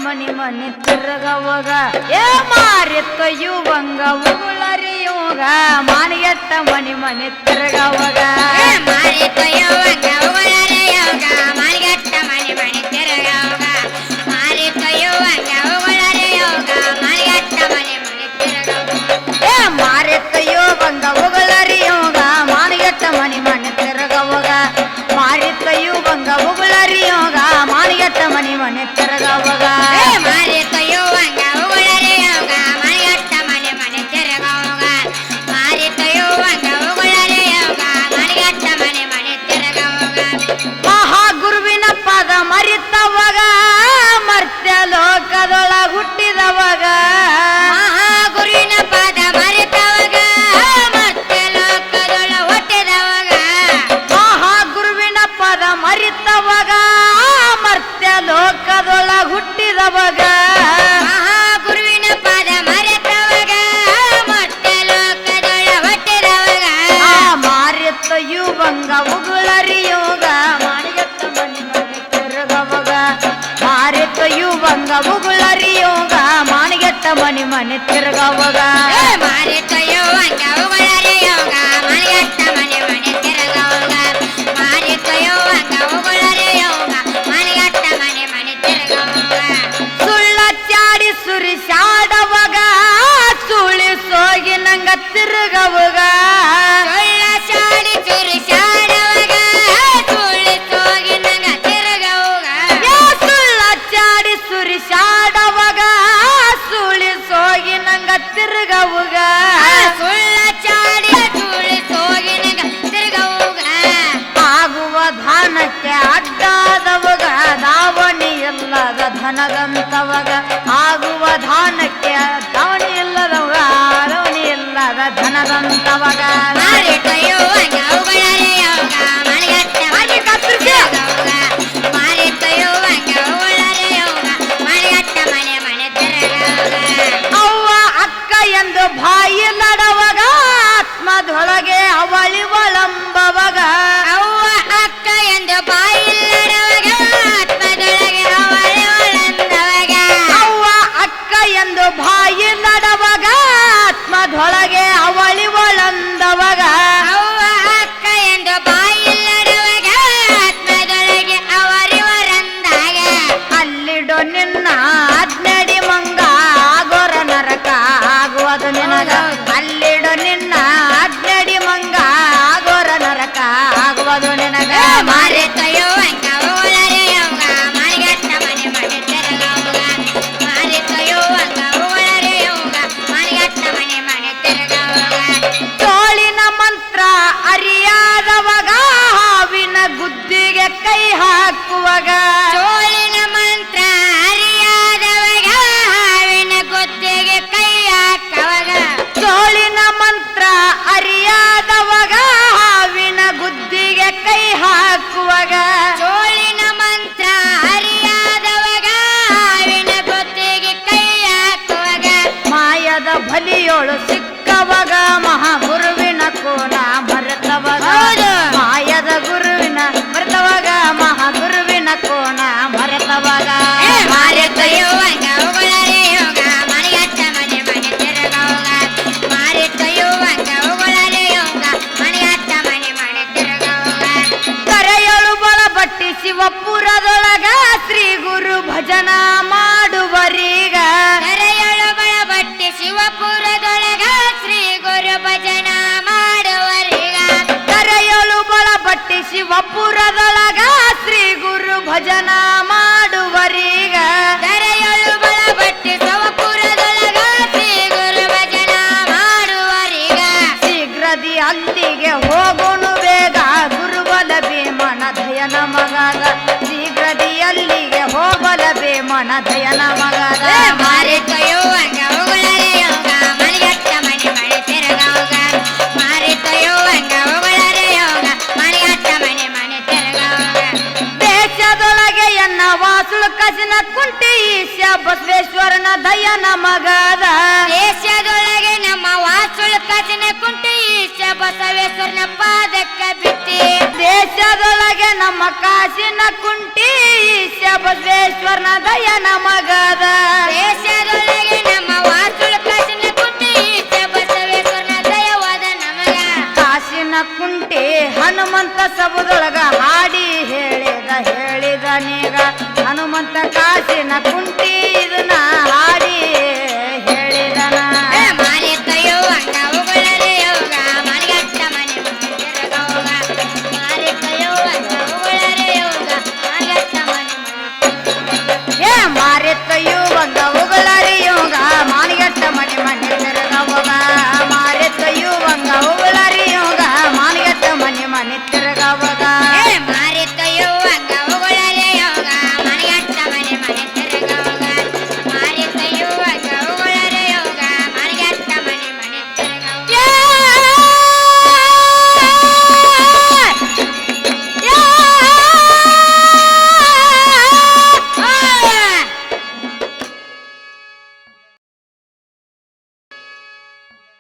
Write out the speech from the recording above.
ಮನಿ ಮನಿ ತಿರುಗವಾಗ ಏ ಮಾರಿತ್ತ ಯುವಂಗ ಉಗುಳರಿಯುಗ ಮಾನಿಗೆಟ್ಟ ಮನಿ ಮನಿ ತಿರುಗವಾಗ ಮಾರಿತ್ತ ಯುವಂಗ ಉಗುಳರಿಯುಗ ಮಾನಿಗೆಟ್ಟ ಮನಿ ಮನಿ ತಿರುಗವಾಗ ಮಾರಿತ್ತ ಯುವಂಗ ಉಗುಳರಿಯುಗ ಮಾನಿಗೆಟ್ಟ ಮನಿ ಮನಿ ತಿರುಗವಾಗ ಏ ಮಾರಿತ್ತ ಯುವಂಗ ಉಗುಳರಿಯುಗ ಮಾನಿಗೆಟ್ಟ ಮನಿ ಮನಿ ತಿರುಗವಾಗ ಮಾರಿತ್ತ ಯುವಂಗ ಉಗುಳರಿಯುಗ ಮಾನಿಗೆಟ್ಟ ಮನಿ ಮನಿ ತಿರುಗವಾಗ ಮಾರಿತ್ತ ಯುವಂಗ ಉಗುಳರಿಯುಗ ಮಾನಿಗೆಟ್ಟ ಮನಿ ಮನಿ ತಿರುಗವಾಗ ಮಾರಿತ್ತ ಯುವಂಗ ಉಗುಳರಿಯುಗ ಮಾನಿಗೆಟ್ಟ ಮನಿ ಮನಿ ತಿರುಗವಾಗ ಮಹಾಗುರುವಿನ ಪದ ಮರಿತವಾಗ ಮರ್ತ್ಯ ಲೋಕದೊಳಗ ಹುಟ್ಟಿದವಾಗ ಮಹಾಗುರುವಿನ ಪದ ಮರಿತವಾಗ ಮತ್ತೆ ಲೋಕದೊಳ ಹುಟ್ಟಿದವಾಗ ಮಹಾಗುರುವಿನ ಪದ ಮರಿತವಾಗ ಮರ್ತ್ಯ ಲೋಕದೊಳಗ ಹುಟ್ಟಿದವಾಗ ಮಹಾಗುರುವಿನ ಪದ ಮರೆತವಾಗ ಮತ್ತೆ ಲೋಕದೊಳ ಹುಟ್ಟಿದವಾಗ ಮಾರಿತ್ತ ಯುವಂಗ ಉಗುಳರಿಯೋಗ ಮಾನಿಗೆಟ್ಟ ಮನಿ ಮನಿ ತಿರುಗವಾಗ ಮಾರಿತ್ತ ಯುವಂಗ ಉಗುಳರಿಯೋಗ ಮಾನಿಗೆಟ್ಟ ಮನಿ ಮನಿ ತಿರುಗವಾಗ ಮಾರಿತ್ತ ಯುವಂಗ ಉಗುಳರಿಯೋಗ ಮಾನಿಗೆಟ್ಟ ಮನಿ ಮನಿ ತಿರುಗವಾಗ ಮಾರಿತ್ತ ಯುವಂಗ ಉಗುಳರಿಯೋಗ ಮಾನಿಗೆಟ್ಟ ಮನಿ ಮನಿ ತಿರುಗವಾಗ ಸುಳ್ಳ ಚಾಡಿ ಸುರಿಸಾಡವಾಗ ಸುಳಿ ಸೋಗಿ ನಂಗ ತಿರುಗವಾಗ ಸುಳ್ಳ ಚಾಡಿ ಸುರಿಸಾಡವಾಗ ಸುಳ್ಳಿ ಸೋಗಿ ನಂಗ ತಿರುಗವಾಗ ಸುಳ್ಳ ಚಾಡಿ ಸುರಿಸಾಡವಾಗ ಸುಳಿ ಸೋಗಿ ನಂಗ ತಿರುಗವಾಗ ಸುಳ್ಳ ಚಾಡಿ ಸುಳ್ಳಿ ಸೋಗಿ ನಂಗ ತಿರುಗವಾಗ ಆಗುವ ಧಾನಕ್ಕೆ ಅಡ್ಡಾದವಾಗ ದಾವಣಿ ಇಲ್ಲದ ಧನದಂತವಾಗ ಆಗುವ ಧಾನಕ್ಕೆ ದಾವಣಿ ಇಲ್ಲದವಾಗ ದಾವಣಿ ಇಲ್ಲದ ಧನದಂತವಾಗ ಮಾರಿತ್ತ ಯುವಂಗ ಉಗುಳರಿಯೋಗ ಮಾನಿಗೆಟ್ಟ ಮನಿ ತಿರುಗವಾಗ ಮಾರಿತ್ತ ಯುವಂಗ ಉಗುಳರಿಯೋಗ ಮಾನಿಗೆಟ್ಟ ಮನಿ ಮನಿ ತಿರುಗವಾಗ ಅವ್ವ ಅಕ್ಕ ಎಂದು ಬಾಯಿ ಲಡವಾಗ ಆತ್ಮದೊಳಗೆ ಅವಳಿ ಒಳಂಬವಾಗ ಅವ್ವ ಅಕ್ಕ ಎಂದು ಬಾಯಿಲ್ಲಡವಾಗ ಆತ್ಮದೊಳಗೆ ಅವಳಿ ಒಳಂದವಾಗ ಅವ್ವ ಅಕ್ಕ ಎಂದು ಬಾಯಿ ಲಡವಾಗ ಆತ್ಮದೊಳಗೆ ಅವಳಿ ಒಳಂದವಾಗ ಅವ್ವ ಅಕ್ಕ ಎಂದು ಬಾಯಿಲ್ಲಡವಾಗ ಆತ್ಮದೊಳಗೆ ಅವರಿ ಹೊರಂದಾಗ ಅಲ್ಲಿಡೋ ನಿನ್ನ ಆಜ್ಞಡಿ ಮಂಗ ಆಗೋರ ನರಕ ಆಗುವುದು ನಿನಗ ಅಲ್ಲಿಡೋ ನಿನ್ನ ಆಜ್ಞಡಿ ಮಂಗ ಆಗೋರ ನರಕ ಆಗುವುದು ನಿನಗ ಮಾರಿತ್ತ ಯುವಂಗ ಉಗುಳರಿಯೋಗ ಮಾನಿಗೆಟ್ಟ ಮನಿ ಮನಿ ತಿರುಗವಾಗ ಮಾರಿತ್ತ ಯುವಂಗ ಉಗುಳರಿಯೋಗ ಮಾನಿಗೆಟ್ಟ ಮನಿ ಮನಿ ತಿರುಗವಾಗ ತೋಳಿನ ಮಂತ್ರ ಅರಿಯಾದವಾಗ ಹಾವಿನ ಗುದ್ದಿಗೆ ಕೈ ಹಾಕುವಾಗ ಚೋಳಿನ ಮಂತ್ರ ಅರಿಯಾದವಾಗ ಹಾವಿನ ಗುದ್ದಿಗೆ ಕೈ ಹಾಕವಾಗ ತೋಳಿನ ಮಂತ್ರ ಅರಿಯಾದವಾಗ ಹಾವಿನ ಗುದ್ದಿಗೆ ಕೈ ಹಾಕುವಾಗ ಚೋಳಿನ ಮಂತ್ರ ಅರಿಯಾದವಾಗ ಹಾವಿನ ಗುದ್ದಿಗೆ ಕೈ ಹಾಕುವಾಗ ಮಾಯದ ಬಲಿಯೋಳು ಸಿಕ್ಕವಾಗ ಮಹಾಗುರುವಿನ ಕೋಲ ಮರೆತವಾಗ ಹೌದು. ಮಾಯದ ಗುರುವಿನ ಮರೆತವಾಗ ಮಹಾಗುರುವಿನ ಕೋಣ ಮರೆತವಾಗ ಮಾರಿತ್ತ ಯುವಂಗ ಉಗುಳರಿಯೋಗ ಮಾನಿಗೆಟ್ಟ ಮನಿ ಮನಿ ತಿರುಗವಾಗ ಮಾರಿತ್ತ ಯುವಂಗ ಉಗುಳರಿಯೋಗ ಮಾನಿಗೆಟ್ಟ ಮನಿ ಮನಿ ತಿರುಗವಾಗ ಕರೆಯಳು ಬಳ ಬಟ್ಟಿ ಶಿವಪುರದೊಳಗ ಶ್ರೀ ಗುರು ಭಜನ ಮಾಡುವರೀಗ ಕರೆಯಳು ಬಳಬಟ್ಟಿ ಶಿವಪುರದೊಳಗ ಶ್ರೀ ಗುರು ಭಜನ ಮಾಡುವರಿಗ ಕರೆಯಳು ಬಳ ಬಟ್ಟಿ ಶಿವಪುರದೊಳಗ ಶ್ರೀ ಗುರು ಭಜನ ಮಾಡುವರೀಗ ಕರೆಯಳು ಬಳಬಟ್ಟಿ ಶಿವಪುರದೊಳಗ ಶ್ರೀ ಗುರು ಭಜನ ಮಾಡುವರಿಗ ಶೀಘ್ರದಿ ಅಲ್ಲಿಗೆ ಹೋಗೋನು ಬೇಗ ಗುರುಬಲ ಭೀಮನ ದಯನ ಮಗದ ಶೀಘ್ರದಿ ಅಲ್ಲಿಗೆ ಹೋಗಲ ಭೀಮನ ದಯನ ಮಗದ ಮಾರಿತ್ತ ಯುವಂಗ ಉಗುಳರಿಯೋಗ ಮಾನಿಗೆಟ್ಟ ಮನಿ ಮನಿ ತಿರುಗವಾಗ ಮಾರಿತ್ತ ಯುವಂಗ ಉಗುಳರಿಯೋಗ ಮಾನಿಗೆಟ್ಟ ಮನಿ ಮನಿ ತಿರುಗವಾಗ ದೇಶದೊಳಗೆ ಎನ್ನ ವಾಸುಳು ಕಸಿನ ಕುಂಟಿ ಈಶ ಬಸವೇಶ್ವರನ ದಯನ ಮಗದ ದೇಶದೊಳಗೆ ನಮ್ಮ ವಾಸುಳು ಕಸಿನ ಕುಂಟಿ ಈಶ ಬಸವೇಶ್ವರನ ಪಾದಕ್ಕ ಬಿಟ್ಟಿ ದೇಶದೊಳಗೆ ದೇಶದೊಳಗೆ ನಮ್ಮ ಕಾಶಿನ ಕುಂಟಿ ಈಶ ಬಸವೇಶ್ವರನ ದಯ ನಮಗದ ದೇಶದೊಳಗೆ